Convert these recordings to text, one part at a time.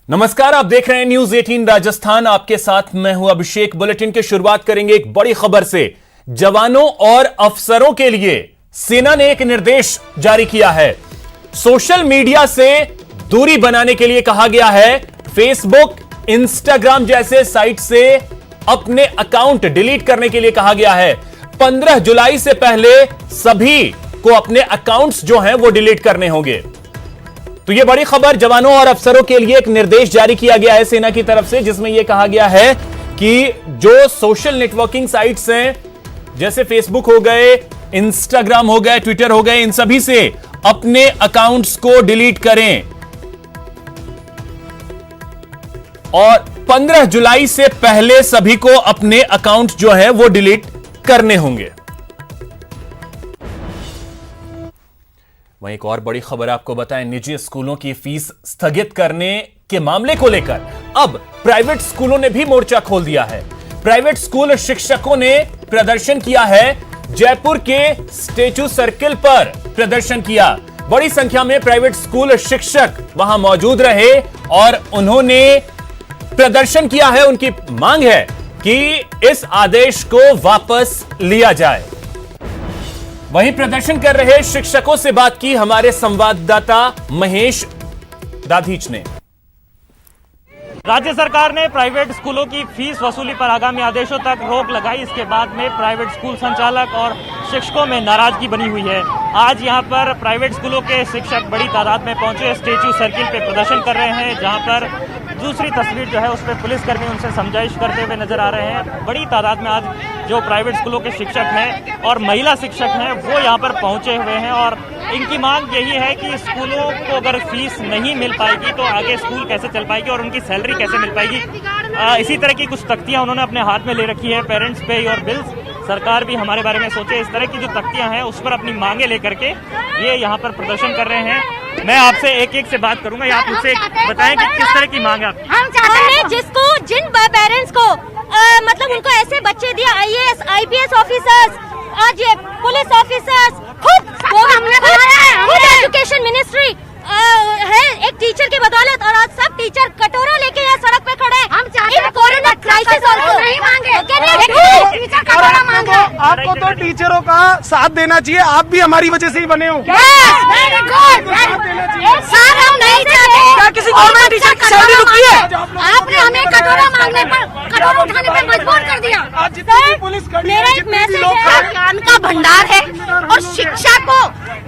नमस्कार, आप देख रहे हैं न्यूज 18 राजस्थान। आपके साथ मैं हूं अभिषेक। बुलेटिन की शुरुआत करेंगे एक बड़ी खबर से। जवानों और अफसरों के लिए सेना ने एक निर्देश जारी किया है। सोशल मीडिया से दूरी बनाने के लिए कहा गया है। फेसबुक, इंस्टाग्राम जैसे साइट से अपने अकाउंट डिलीट करने के लिए कहा गया है। 15 जुलाई से पहले सभी को अपने अकाउंट्स जो हैं वो डिलीट करने होंगे। तो यह बड़ी खबर, जवानों और अफसरों के लिए एक निर्देश जारी किया गया है सेना की तरफ से, जिसमें यह कहा गया है कि जो सोशल नेटवर्किंग साइट्स हैं जैसे फेसबुक हो गए, इंस्टाग्राम हो गए, ट्विटर हो गए, इन सभी से अपने अकाउंट्स को डिलीट करें और 15 जुलाई से पहले सभी को अपने अकाउंट जो है वो डिलीट करने होंगे। वहीं एक और बड़ी खबर आपको बताएं, निजी स्कूलों की फीस स्थगित करने के मामले को लेकर अब प्राइवेट स्कूलों ने भी मोर्चा खोल दिया है। प्राइवेट स्कूल शिक्षकों ने प्रदर्शन किया है। जयपुर के स्टैच्यू सर्किल पर प्रदर्शन किया। बड़ी संख्या में प्राइवेट स्कूल शिक्षक वहां मौजूद रहे और उन्होंने प्रदर्शन किया है। उनकी मांग है कि इस आदेश को वापस लिया जाए। वहीं प्रदर्शन कर रहे शिक्षकों से बात की हमारे संवाददाता महेश दाधीच ने। राज्य सरकार ने प्राइवेट स्कूलों की फीस वसूली पर आगामी आदेशों तक रोक लगाई। इसके बाद में प्राइवेट स्कूल संचालक और शिक्षकों में नाराजगी बनी हुई है। आज यहां पर प्राइवेट स्कूलों के शिक्षक बड़ी तादाद में पहुंचे, स्टैच्यू सर्किल पे प्रदर्शन कर रहे हैं, जहां पर दूसरी तस्वीर जो है उस पर पुलिसकर्मी उनसे समझाइश करते हुए नजर आ रहे हैं। बड़ी तादाद में आज जो प्राइवेट स्कूलों के शिक्षक हैं और महिला शिक्षक हैं वो यहाँ पर पहुंचे हुए हैं और इनकी मांग यही है कि स्कूलों को अगर फीस नहीं मिल पाएगी तो आगे स्कूल कैसे चल पाएगी और उनकी सैलरी कैसे मिल पाएगी। इसी तरह की कुछ तख्तियां उन्होंने अपने हाथ में ले रखी है, पेरेंट्स पे और बिल्स। सरकार भी हमारे बारे में सोचे, इस तरह की जो तख्तियां हैं उस पर अपनी मांगे लेकर के ये यहाँ पर प्रदर्शन कर रहे हैं। मैं आपसे एक एक से बात करूंगा, आप मुझसे बताएं कि किस तरह की मांग है आपकी। हम चाहते हैं जिन पेरेंट्स को मतलब उनको ऐसे बच्चे दिया, IAS, IPS ऑफिसर्स, आज ये पुलिस ऑफिसर्स, खुद एजुकेशन मिनिस्ट्री है एक टीचर की बदौलत, और आज सब टीचर कटोरा लेके यहाँ सड़क पे खड़े हैं। हम चाहते हैं कोरोना क्राइसिस नहीं मांगे, टीचर कटोरा मांगे। आपको तो टीचरों का साथ देना चाहिए, आप भी हमारी वजह से ही बने हो। सर हम नहीं चाहते क्या किसी गवर्नमेंट टीचर की सैलरी रुकी है? आपने हमें कटोरा मांगने पर, कटोरा उठाने पर मजबूर कर दिया। आज जितनी पुलिस खड़ी है, मेरा एक जितने भी मैसेज लोग है, ज्ञान का भंडार है और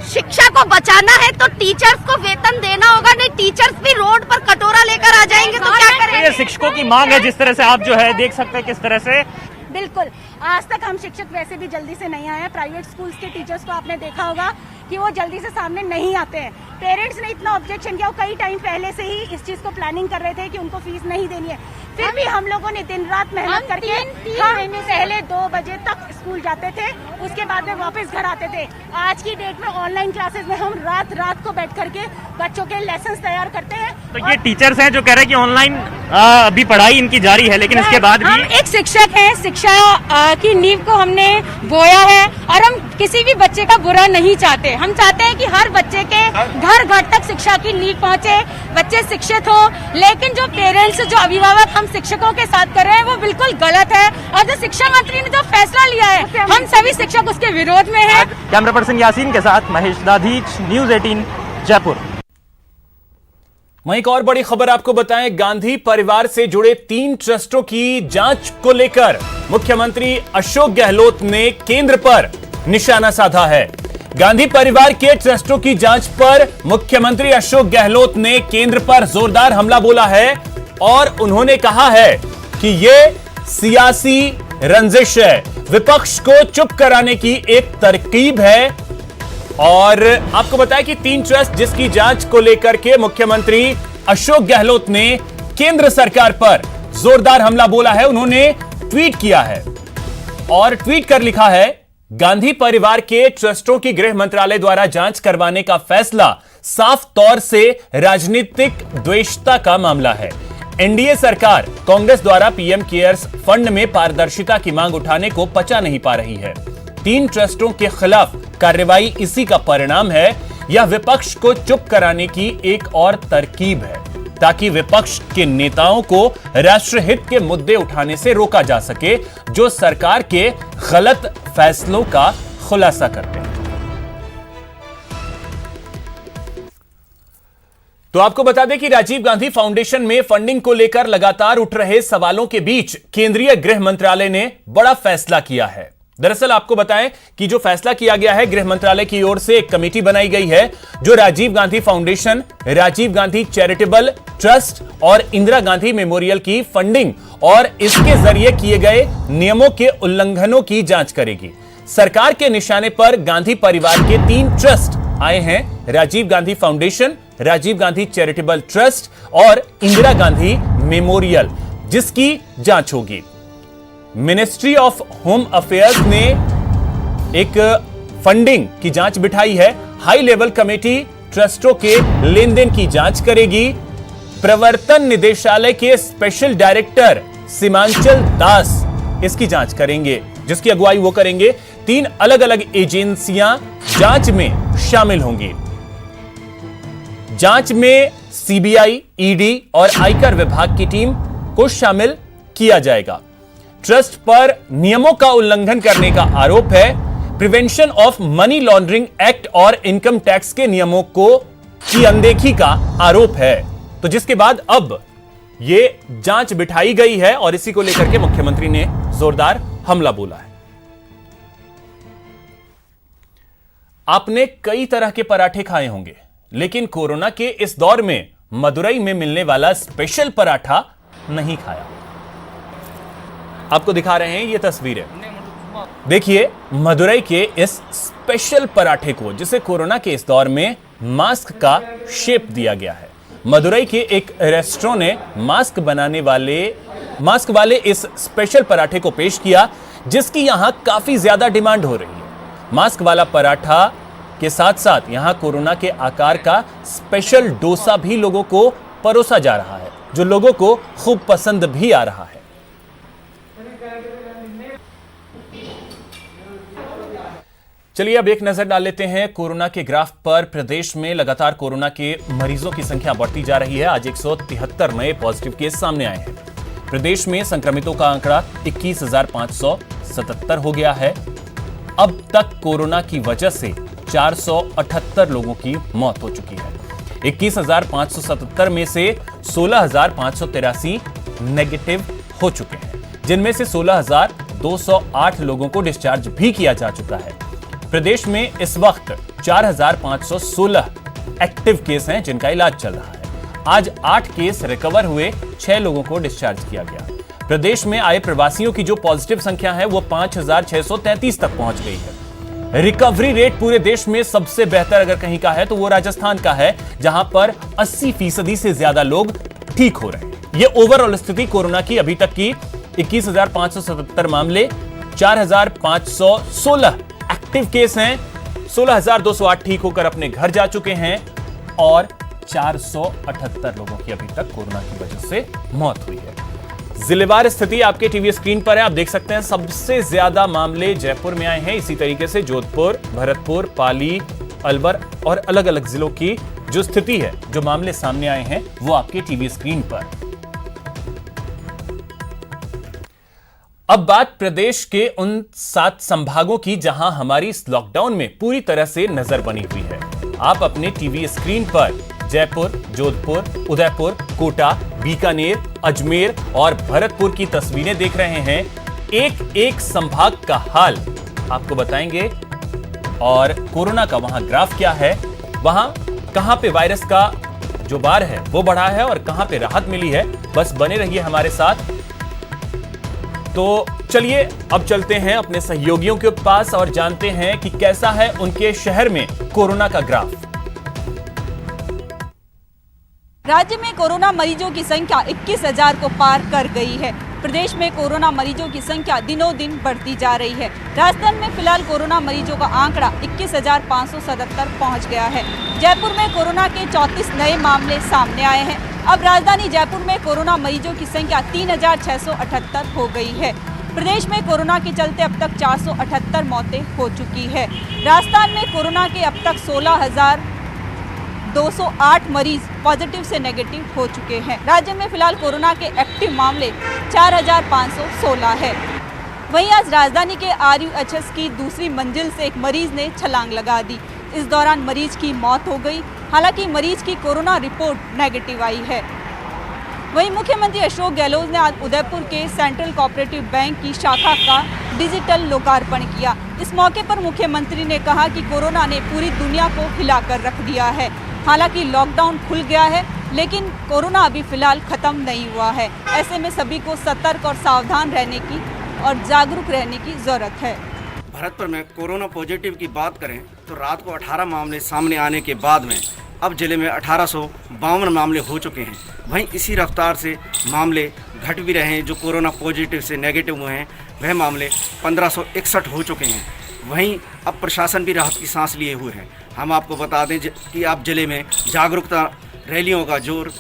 शिक्षा को बचाना है तो टीचर्स को वेतन देना होगा, नहीं टीचर्स भी रोड पर कटोरा लेकर आ जाएंगे तो क्या करेंगे। ये शिक्षकों की मांग है, जिस तरह से आप जो है देख सकते हैं किस तरह से। बिल्कुल, आज तक हम शिक्षक वैसे भी जल्दी से नहीं आए हैं। प्राइवेट स्कूल्स के टीचर्स को आपने देखा होगा कि वो जल्दी से सामने नहीं आते हैं। पेरेंट्स ने इतना ऑब्जेक्शन किया, वो कई टाइम पहले से ही इस चीज को प्लानिंग कर रहे थे कि उनको फीस नहीं देनी है। फिर भी हम लोगों ने दिन रात मेहनत करके पहले 2 बजे तक स्कूल जाते थे, उसके बाद में वापस घर आते थे। आज की डेट में ऑनलाइन क्लासेस में हम रात को बैठ करके बच्चों के लेसन तैयार करते हैं। तो ये टीचर्स हैं जो कह रहे हैं कि ऑनलाइन अभी पढ़ाई इनकी जारी है, लेकिन इसके बाद भी हम एक शिक्षक हैं, शिक्षा की नींव को हमने बोया है और हम किसी भी बच्चे का बुरा नहीं चाहते। हम चाहते हैं कि हर बच्चे के घर घर तक शिक्षा की नींव पहुंचे, बच्चे शिक्षित हो। लेकिन जो पेरेंट्स, जो अभिभावक हम शिक्षकों के साथ कर रहे हैं वो बिल्कुल गलत है और जो शिक्षा मंत्री ने जो फैसला लिया है हम सभी शिक्षक उसके विरोध में हैं। कैमरा पर्सन यासीन के साथ महेश दाधीच, न्यूज 18 जयपुर। वहीं एक और बड़ी खबर आपको बताएं, गांधी परिवार से जुड़े 3 ट्रस्टों की जांच को लेकर मुख्यमंत्री अशोक गहलोत ने केंद्र पर निशाना साधा है। गांधी परिवार के ट्रस्टों की जांच पर मुख्यमंत्री अशोक गहलोत ने केंद्र पर जोरदार हमला बोला है और उन्होंने कहा है कि यह सियासी रंजिश है, विपक्ष को चुप कराने की एक तरकीब है। और आपको बताया कि 3 ट्रस्ट जिसकी जांच को लेकर के मुख्यमंत्री अशोक गहलोत ने केंद्र सरकार पर जोरदार हमला बोला है। उन्होंने ट्वीट किया है और ट्वीट कर लिखा है, गांधी परिवार के ट्रस्टों की गृह मंत्रालय द्वारा जांच करवाने का फैसला साफ तौर से राजनीतिक द्वेषता का मामला है। एनडीए सरकार कांग्रेस द्वारा पीएम केयर्स फंड में पारदर्शिता की मांग उठाने को पचा नहीं पा रही है। 3 ट्रस्टों के खिलाफ कार्रवाई इसी का परिणाम है। यह विपक्ष को चुप कराने की एक और तरकीब है। ताकि विपक्ष के नेताओं को राष्ट्रहित के मुद्दे उठाने से रोका जा सके, जो सरकार के गलत फैसलों का खुलासा करते हैं। तो आपको बता दें कि राजीव गांधी फाउंडेशन में फंडिंग को लेकर लगातार उठ रहे सवालों के बीच केंद्रीय गृह मंत्रालय ने बड़ा फैसला किया है। दरअसल आपको बताएं कि जो फैसला किया गया है, गृह मंत्रालय की ओर से एक कमेटी बनाई गई है जो Rajiv Gandhi foundation, Rajiv Gandhi charitable trust और इंदिरा गांधी मेमोरियल की फंडिंग और इसके जरिए किए गए नियमों के उल्लंघनों की जांच करेगी। सरकार के निशाने पर गांधी परिवार के 3 ट्रस्ट आए हैं, Rajiv Gandhi foundation, Rajiv Gandhi charitable trust और इंदिरा गांधी मेमोरियल, जिसकी जांच होगी। मिनिस्ट्री ऑफ होम अफेयर्स ने एक फंडिंग की जांच बिठाई है। हाई लेवल कमेटी ट्रस्टों के लेन देन की जांच करेगी। प्रवर्तन निदेशालय के स्पेशल डायरेक्टर सीमांचल दास इसकी जांच करेंगे, जिसकी अगुवाई वो करेंगे। 3 अलग अलग एजेंसियां जांच में शामिल होंगी। जांच में सीबीआई, ईडी और आयकर विभाग की टीम को शामिल किया जाएगा। ट्रस्ट पर नियमों का उल्लंघन करने का आरोप है। Prevention of money laundering act और इनकम टैक्स के नियमों की अनदेखी का आरोप है। तो जिसके बाद अब यह जांच बिठाई गई है और इसी को लेकर के मुख्यमंत्री ने जोरदार हमला बोला है। आपने कई तरह के पराठे खाए होंगे, लेकिन कोरोना के इस दौर में मदुरई में मिलने वाला स्पेशल पराठा नहीं खाया। आपको दिखा रहे हैं ये तस्वीरें। देखिए मदुरई के इस स्पेशल पराठे को, जिसे कोरोना के इस दौर में मास्क का शेप दिया गया है। मदुरई के एक रेस्टोरेंट ने मास्क वाले इस स्पेशल पराठे को पेश किया, जिसकी यहां काफी ज्यादा डिमांड हो रही है। मास्क वाला पराठा के साथ साथ यहां कोरोना के आकार का स्पेशल डोसा भी लोगों को परोसा जा रहा है, जो लोगों को खूब पसंद भी आ रहा है। चलिए अब एक नजर डाल लेते हैं कोरोना के ग्राफ पर। प्रदेश में लगातार कोरोना के मरीजों की संख्या बढ़ती जा रही है। आज 173 नए पॉजिटिव केस सामने आए हैं। प्रदेश में संक्रमितों का आंकड़ा 21,577 हो गया है। अब तक कोरोना की वजह से 478 लोगों की मौत हो चुकी है। 21,577 में से 16,583 नेगेटिव हो चुके हैं, जिनमें से 16,208 लोगों को डिस्चार्ज भी किया जा चुका है। प्रदेश में इस वक्त 4,516 एक्टिव केस हैं, जिनका इलाज चल रहा है। आज 8 केस रिकवर हुए, 6 लोगों को डिस्चार्ज किया गया। प्रदेश में आए प्रवासियों की जो पॉजिटिव संख्या है वो 5,633 तक पहुंच गई है। रिकवरी रेट पूरे देश में सबसे बेहतर अगर कहीं का है तो वो राजस्थान का है, जहां पर 80% से ज्यादा लोग ठीक हो रहे हैं। ये ओवरऑल स्थिति कोरोना की अभी तक की 21,577 मामले, 4,516 एक्टिव केस हैं, 16,208 ठीक होकर अपने घर जा चुके हैं और 478 लोगों की अभी तक कोरोना की वजह से मौत हुई है। जिलेवार स्थिति आपके टीवी स्क्रीन पर है, आप देख सकते हैं। सबसे ज्यादा मामले जयपुर में आए हैं। इसी तरीके से जोधपुर, भरतपुर, पाली, अलवर और अलग अलग जिलों की जो स्थिति है, जो मामले सामने आए हैं, वो आपके टीवी स्क्रीन पर। अब बात प्रदेश के उन 7 संभागों की जहां हमारी इस लॉकडाउन में पूरी तरह से नजर बनी हुई है। आप अपने टीवी स्क्रीन पर जयपुर, जोधपुर, उदयपुर, कोटा, बीकानेर, अजमेर और भरतपुर की तस्वीरें देख रहे हैं। एक एक संभाग का हाल आपको बताएंगे और कोरोना का वहां ग्राफ क्या है, वहां कहां पे वायरस का जो बार है वो बढ़ा है और कहां पे राहत मिली है। बस बने रहिए हमारे साथ। तो चलिए अब चलते हैं अपने सहयोगियों के पास और जानते हैं कि कैसा है उनके शहर में कोरोना का ग्राफ। राज्य में कोरोना मरीजों की संख्या 21,000 को पार कर गई है। प्रदेश में कोरोना मरीजों की संख्या दिनों दिन बढ़ती जा रही है। राजस्थान में फिलहाल कोरोना मरीजों का आंकड़ा 21,577 पहुंच गया है। जयपुर में कोरोना के 34 नए मामले सामने आए हैं। अब राजधानी जयपुर में कोरोना मरीजों की संख्या 3,678 हो गई है। प्रदेश में कोरोना के चलते अब तक 478 मौतें हो चुकी है। राजस्थान में कोरोना के अब तक 208 मरीज पॉजिटिव से नेगेटिव हो चुके हैं। राज्य में फिलहाल कोरोना के एक्टिव मामले 4516 है। वहीं आज राजधानी के RUHS की दूसरी मंजिल से एक मरीज ने छलांग लगा दी। इस दौरान मरीज की मौत हो गई। हालांकि मरीज की कोरोना रिपोर्ट नेगेटिव आई है। वहीं मुख्यमंत्री अशोक गहलोत ने आज उदयपुर के सेंट्रल कोऑपरेटिव बैंक की शाखा का डिजिटल लोकार्पण किया। इस मौके पर मुख्यमंत्री ने कहा कि कोरोना ने पूरी दुनिया को हिलाकर रख दिया है। हालांकि लॉकडाउन खुल गया है, लेकिन कोरोना अभी फिलहाल खत्म नहीं हुआ है। ऐसे में सभी को सतर्क और सावधान रहने की और जागरूक रहने की जरूरत है। भरतपुर में कोरोना पॉजिटिव की बात करें तो रात को 18 मामले सामने आने के बाद में अब जिले में 1852 मामले हो चुके हैं। वहीं इसी रफ्तार से मामले घट भी रहे हैं। जो कोरोना पॉजिटिव से नेगेटिव हुए हैं वह मामले 1561 हो चुके हैं। वहीं अब प्रशासन भी राहत की सांस लिए हुए है। हम आपको बता दें कि अब जिले में जागरूकता रैलियों का जोर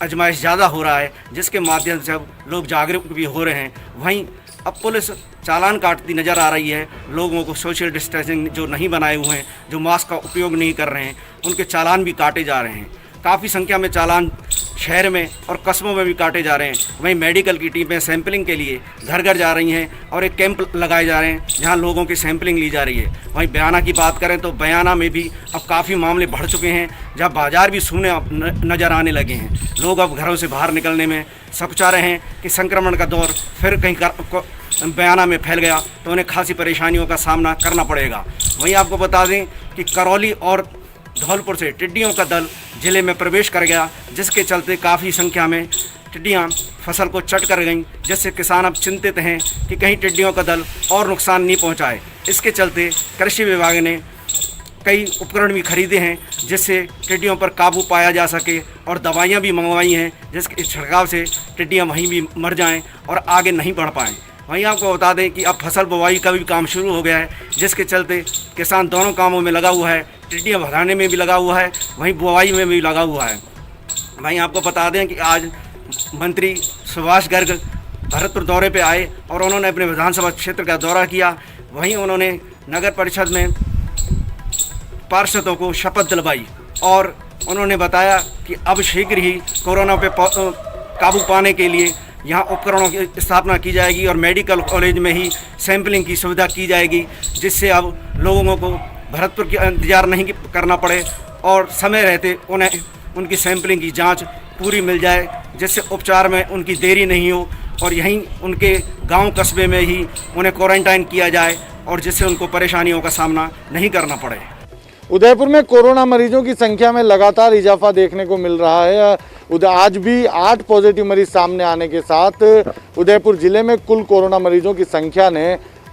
आजमाइश ज़्यादा हो रहा है, जिसके माध्यम से अब लोग जागरूक भी हो रहे हैं। वहीं अब पुलिस चालान काटती नज़र आ रही है। लोगों को सोशल डिस्टेंसिंग जो नहीं बनाए हुए हैं, जो मास्क का उपयोग नहीं कर रहे हैं, उनके चालान भी काटे जा रहे हैं। काफ़ी संख्या में चालान शहर में और कस्बों में भी काटे जा रहे हैं। वहीं मेडिकल की टीमें सैंपलिंग के लिए घर घर जा रही हैं और एक कैंप लगाए जा रहे हैं जहां लोगों की सैंपलिंग ली जा रही है। वहीं बयाना की बात करें तो बयाना में भी अब काफ़ी मामले बढ़ चुके हैं, जहां बाजार भी सूने नज़र आने लगे हैं। लोग अब घरों से बाहर निकलने में सकुचा रहे हैं कि संक्रमण का दौर फिर कहीं बयाना में फैल गया तो उन्हें खासी परेशानियों का सामना करना पड़ेगा। वहीं आपको बता दें कि करौली और धौलपुर से टिड्डियों का दल जिले में प्रवेश कर गया, जिसके चलते काफ़ी संख्या में टिड्डियां फसल को चट कर गईं, जिससे किसान अब चिंतित हैं कि कहीं टिड्डियों का दल और नुकसान नहीं पहुंचाए। इसके चलते कृषि विभाग ने कई उपकरण भी खरीदे हैं जिससे टिड्डियों पर काबू पाया जा सके, और दवाइयाँ भी मंगवाई हैं जिसके छिड़काव से टिड्डियाँ वहीं भी मर जाएँ और आगे नहीं बढ़ पाएँ। वहीं आपको बता दें कि अब फसल बुवाई का भी काम शुरू हो गया है, जिसके चलते किसान दोनों कामों में लगा हुआ है। टिड्डियाँ भगाने में भी लगा हुआ है, वहीं बुवाई में भी लगा हुआ है। वहीं आपको बता दें कि आज मंत्री सुभाष गर्ग भरतपुर दौरे पे आए और उन्होंने अपने विधानसभा क्षेत्र का दौरा किया। वहीं उन्होंने नगर परिषद में पार्षदों को शपथ दिलवाई और उन्होंने बताया कि अब शीघ्र ही कोरोना पे काबू पाने के लिए यहाँ उपकरणों की स्थापना की जाएगी और मेडिकल कॉलेज में ही सैंपलिंग की सुविधा की जाएगी, जिससे अब लोगों को भरतपुर की इंतजार नहीं करना पड़े और समय रहते उन्हें उनकी सैंपलिंग की जांच पूरी मिल जाए, जिससे उपचार में उनकी देरी नहीं हो और यहीं उनके गांव कस्बे में ही उन्हें क्वारंटाइन किया जाए और जिससे उनको परेशानियों का सामना नहीं करना पड़े। उदयपुर में कोरोना मरीजों की संख्या में लगातार इजाफा देखने को मिल रहा है। आज भी 8 पॉजिटिव मरीज सामने आने के साथ उदयपुर जिले में कुल कोरोना मरीजों की संख्या ने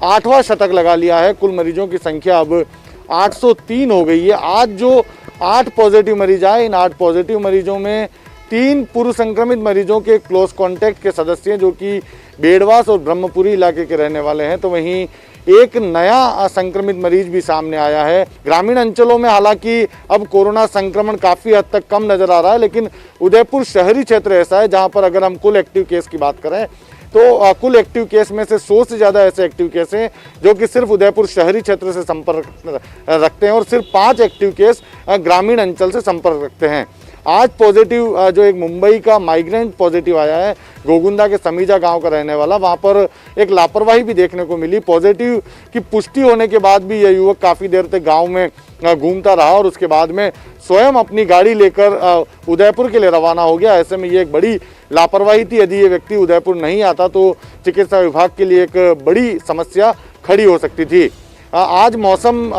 8वां शतक लगा लिया है। कुल मरीजों की संख्या अब 803 हो गई है। आज जो 8 पॉजिटिव मरीज आए, इन 8 पॉजिटिव मरीजों में 3 पूर्व संक्रमित मरीजों के क्लोज कॉन्टैक्ट के सदस्य हैं, जो कि बेड़वास और ब्रह्मपुरी इलाके के रहने वाले हैं। तो वहीं एक नया संक्रमित मरीज भी सामने आया है। ग्रामीण अंचलों में हालांकि अब कोरोना संक्रमण काफ़ी हद तक कम नज़र आ रहा है, लेकिन उदयपुर शहरी क्षेत्र ऐसा है जहां पर अगर हम कुल एक्टिव केस की बात करें तो कुल एक्टिव केस में से 100 से ज़्यादा ऐसे एक्टिव केस हैं जो कि सिर्फ उदयपुर शहरी क्षेत्र से संपर्क रखते हैं और सिर्फ 5 एक्टिव केस ग्रामीण अंचल से संपर्क रखते हैं। आज पॉजिटिव जो एक मुंबई का माइग्रेंट पॉजिटिव आया है, गोगुंदा के समीजा गांव का रहने वाला, वहां पर एक लापरवाही भी देखने को मिली। पॉजिटिव की पुष्टि होने के बाद भी यह युवक काफ़ी देर तक गांव में घूमता रहा और उसके बाद में स्वयं अपनी गाड़ी लेकर उदयपुर के लिए रवाना हो गया। ऐसे में ये एक बड़ी लापरवाही थी। यदि ये व्यक्ति उदयपुर नहीं आता तो चिकित्सा विभाग के लिए एक बड़ी समस्या खड़ी हो सकती थी। आज मौसम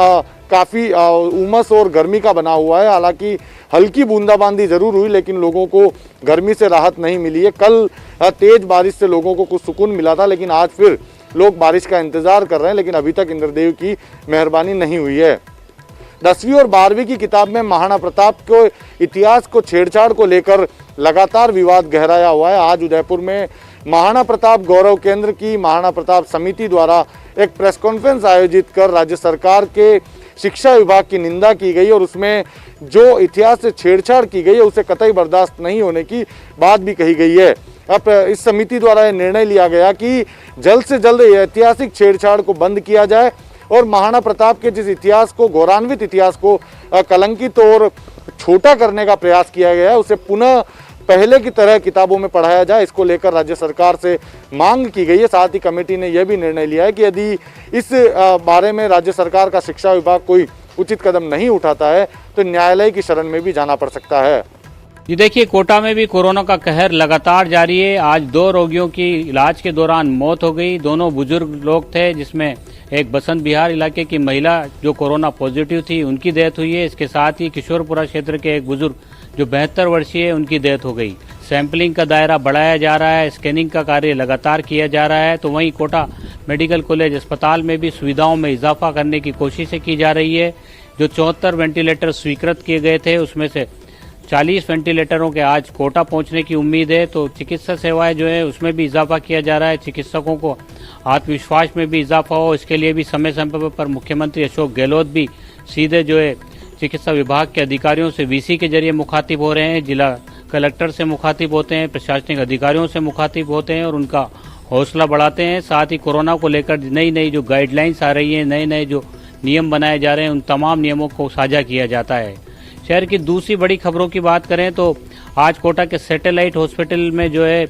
काफ़ी उमस और गर्मी का बना हुआ है। हालांकि हल्की बूंदाबांदी जरूर हुई, लेकिन लोगों को गर्मी से राहत नहीं मिली है। कल तेज बारिश से लोगों को कुछ सुकून मिला था, लेकिन आज फिर लोग बारिश का इंतजार कर रहे हैं, लेकिन अभी तक इंद्रदेव की मेहरबानी नहीं हुई है। 10वीं और 12वीं की किताब में महाराणा प्रताप के इतिहास को छेड़छाड़ को लेकर लगातार विवाद गहराया हुआ है। आज उदयपुर में महाराणा प्रताप गौरव केंद्र की महाराणा प्रताप समिति द्वारा एक प्रेस कॉन्फ्रेंस आयोजित कर राज्य सरकार के शिक्षा विभाग की निंदा की गई और उसमें जो इतिहास से छेड़छाड़ की गई है उसे कतई बर्दाश्त नहीं होने की बात भी कही गई है। अब इस समिति द्वारा यह निर्णय लिया गया कि जल्द से जल्द ऐतिहासिक छेड़छाड़ को बंद किया जाए और महाराणा प्रताप के जिस इतिहास को, गौरवान्वित इतिहास को कलंकित और छोटा करने का प्रयास किया गया है उसे पुनः पहले की तरह किताबों में पढ़ाया जाए, इसको लेकर राज्य सरकार से मांग की गई है। साथ ही कमेटी ने यह भी निर्णय लिया है कि यदि इस बारे में राज्य सरकार का शिक्षा विभाग कोई उचित कदम नहीं उठाता है तो न्यायालय की शरण में भी जाना पड़ सकता है। ये देखिए, कोटा में भी कोरोना का कहर लगातार जारी है। आज 2 रोगियों की इलाज के दौरान मौत हो गई। दोनों बुजुर्ग लोग थे, जिसमें एक बसंत विहार इलाके की महिला जो कोरोना पॉजिटिव थी उनकी डेथ हुई है। इसके साथ ही किशोरपुरा क्षेत्र के एक बुजुर्ग जो 72 वर्षीय है उनकी डेथ हो गई। सैंपलिंग का दायरा बढ़ाया जा रहा है, स्कैनिंग का कार्य लगातार किया जा रहा है। तो वहीं कोटा मेडिकल कॉलेज अस्पताल में भी सुविधाओं में इजाफा करने की कोशिशें की जा रही है। जो 74 वेंटिलेटर स्वीकृत किए गए थे उसमें से 40 वेंटिलेटरों के आज कोटा पहुंचने की उम्मीद है। तो चिकित्सा सेवाएं जो है उसमें भी इजाफा किया जा रहा है। चिकित्सकों को आत्मविश्वास में भी इजाफा हो, इसके लिए भी समय समय पर मुख्यमंत्री अशोक गहलोत भी सीधे जो है चिकित्सा विभाग के अधिकारियों से वीसी के जरिए मुखातिब हो रहे हैं, जिला कलेक्टर से मुखातिब होते हैं, प्रशासनिक अधिकारियों से मुखातिब होते हैं और उनका हौसला बढ़ाते हैं। साथ ही कोरोना को लेकर नई नई जो गाइडलाइंस आ रही हैं, नए नए जो नियम बनाए जा रहे हैं, उन तमाम नियमों को साझा किया जाता है। शहर की दूसरी बड़ी खबरों की बात करें तो आज कोटा के सैटेलाइट हॉस्पिटल में जो है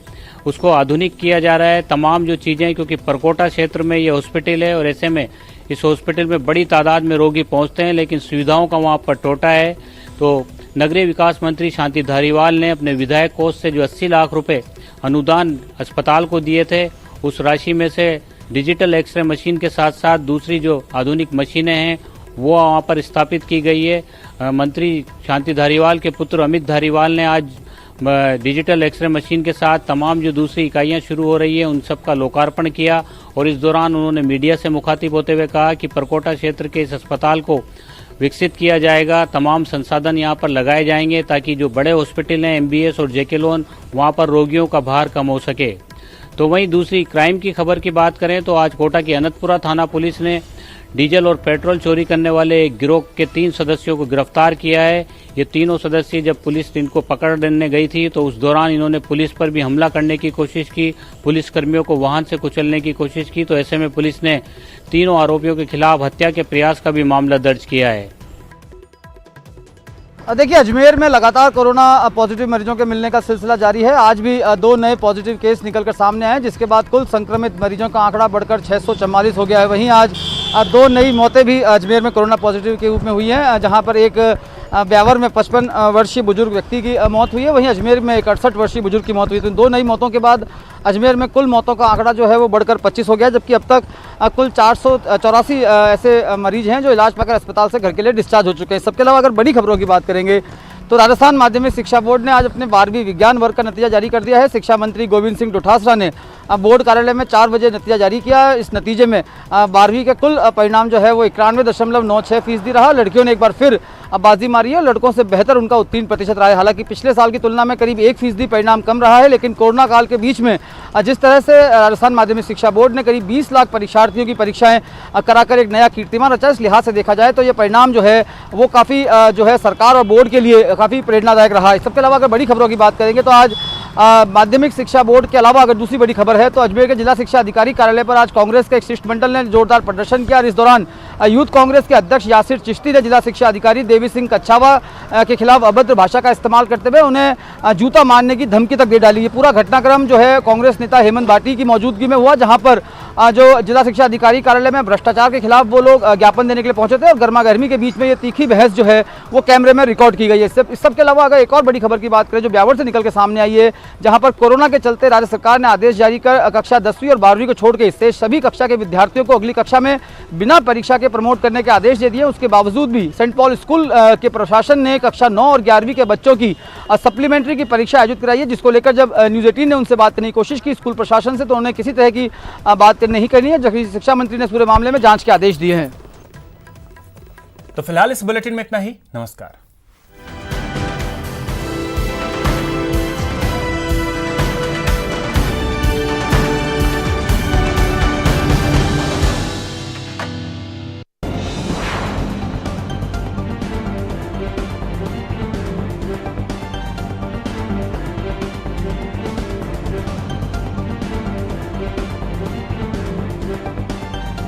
उसको आधुनिक किया जा रहा है। तमाम जो चीज़ें, क्योंकि परकोटा क्षेत्र में ये हॉस्पिटल है और ऐसे में इस हॉस्पिटल में बड़ी तादाद में रोगी पहुंचते हैं, लेकिन सुविधाओं का वहां पर टोटा है। तो नगरीय विकास मंत्री शांति धारीवाल ने अपने विधायक कोष से जो 80 लाख रुपए अनुदान अस्पताल को दिए थे, उस राशि में से डिजिटल एक्सरे मशीन के साथ साथ दूसरी जो आधुनिक मशीनें हैं वो वहाँ पर स्थापित की गई है। मंत्री शांति धारीवाल के पुत्र अमित धारीवाल ने आज डिजिटल एक्सरे मशीन के साथ तमाम जो दूसरी इकाइयां शुरू हो रही है उन सब का लोकार्पण किया और इस दौरान उन्होंने मीडिया से मुखातिब होते हुए कहा कि परकोटा क्षेत्र के इस अस्पताल को विकसित किया जाएगा। तमाम संसाधन यहाँ पर लगाए जाएंगे ताकि जो बड़े हॉस्पिटल हैं MBS और JK लोन, वहाँ पर रोगियों का भार कम हो सके। तो वहीं दूसरी क्राइम की खबर की बात करें तो आज कोटा की अनंतपुरा थाना पुलिस ने डीजल और पेट्रोल चोरी करने वाले एक गिरोह के 3 सदस्यों को गिरफ्तार किया है। ये तीनों सदस्य जब पुलिस इनको पकड़ने गई थी तो उस दौरान इन्होंने पुलिस पर भी हमला करने की कोशिश की, पुलिस कर्मियों को वाहन से कुचलने की कोशिश की। तो ऐसे में पुलिस ने तीनों आरोपियों के खिलाफ हत्या के प्रयास का भी मामला दर्ज किया है। देखिए, अजमेर में लगातार कोरोना पॉजिटिव मरीजों के मिलने का सिलसिला जारी है। आज भी 2 नए पॉजिटिव केस निकलकर सामने आए, जिसके बाद कुल संक्रमित मरीजों का आंकड़ा बढ़कर 644 हो गया है। वहीं आज 2 नई मौतें भी अजमेर में कोरोना पॉजिटिव के रूप में हुई हैं, जहां पर एक ब्यावर में 55 वर्षीय बुजुर्ग व्यक्ति की मौत हुई है, वहीं अजमेर में एक 68 वर्षीय बुजुर्ग की मौत हुई। तो 2 नई मौतों के बाद अजमेर में कुल मौतों का आंकड़ा जो है वो बढ़कर 25 हो गया, जबकि अब तक कुल 484 ऐसे मरीज हैं जो इलाज पाकर अस्पताल से घर के लिए डिस्चार्ज हो चुके हैं। सबके अलावा अगर बड़ी खबरों की बात करेंगे तो राजस्थान माध्यमिक शिक्षा बोर्ड ने आज अपने 12वीं विज्ञान वर्ग का नतीजा जारी कर दिया है। शिक्षा मंत्री गोविंद सिंह डोटासरा ने बोर्ड कार्यालय में 4 बजे नतीजा जारी किया। इस नतीजे में 12वीं के कुल परिणाम जो है वो 91.96% रहा। लड़कियों ने एक बार फिर बाजी मारी है, लड़कों से बेहतर उनका उत्तीर्ण प्रतिशत रहा है। हालांकि पिछले साल की तुलना में करीब 1% परिणाम कम रहा है, लेकिन कोरोना काल के बीच में जिस तरह से राजस्थान माध्यमिक शिक्षा बोर्ड ने करीब 20 लाख परीक्षार्थियों की परीक्षाएं कराकर एक नया कीर्तिमान रचा, इस लिहाज से देखा जाए तो ये परिणाम जो है वो काफ़ी जो है सरकार और बोर्ड के लिए काफ़ी प्रेरणादायक रहा है। सबके अलावा अगर बड़ी खबरों की बात करेंगे तो आज माध्यमिक शिक्षा बोर्ड के अलावा अगर दूसरी बड़ी खबर है तो अजमेर के जिला शिक्षा अधिकारी कार्यालय पर आज कांग्रेस के एक शिष्टमंडल ने जोरदार प्रदर्शन किया और इस दौरान यूथ कांग्रेस के अध्यक्ष यासिर चिश्ती ने जिला शिक्षा अधिकारी देवी सिंह कच्छावा के खिलाफ अभद्र भाषा का इस्तेमाल करते हुए उन्हें जूता मारने की धमकी तक दे डाली। ये पूरा घटनाक्रम जो है कांग्रेस नेता हेमंत भाटी की मौजूदगी में हुआ, जहां पर जो जिला शिक्षा अधिकारी कार्यालय में भ्रष्टाचार के खिलाफ वो लोग ज्ञापन देने के लिए पहुंचे थे और गर्मा गर्मी के बीच में ये तीखी बहस जो है वो कैमरे में रिकॉर्ड की गई है। इस सबके अलावा अगर एक और बड़ी खबर की बात करें जो ब्यावर से निकल के सामने आई है, जहां पर कोरोना के चलते राज्य सरकार ने आदेश जारी कर कक्षा 10वीं और 12वीं को छोड़ के शेष सभी कक्षा के विद्यार्थियों को अगली कक्षा में बिना परीक्षा के प्रमोट करने के आदेश दे दिए। उसके बावजूद भी सेंट पॉल स्कूल के प्रशासन ने कक्षा 9 और 11वीं के बच्चों की सप्लीमेंट्री की परीक्षा आयोजित कराई है, जिसको लेकर जब न्यूज़ 18 ने उनसे बात करने की कोशिश की स्कूल प्रशासन से, तो उन्होंने किसी तरह की बात नहीं करनी है, जबकि शिक्षा मंत्री ने पूरे मामले में जांच के आदेश दिए हैं। तो फिलहाल इस बुलेटिन में इतना ही। नमस्कार।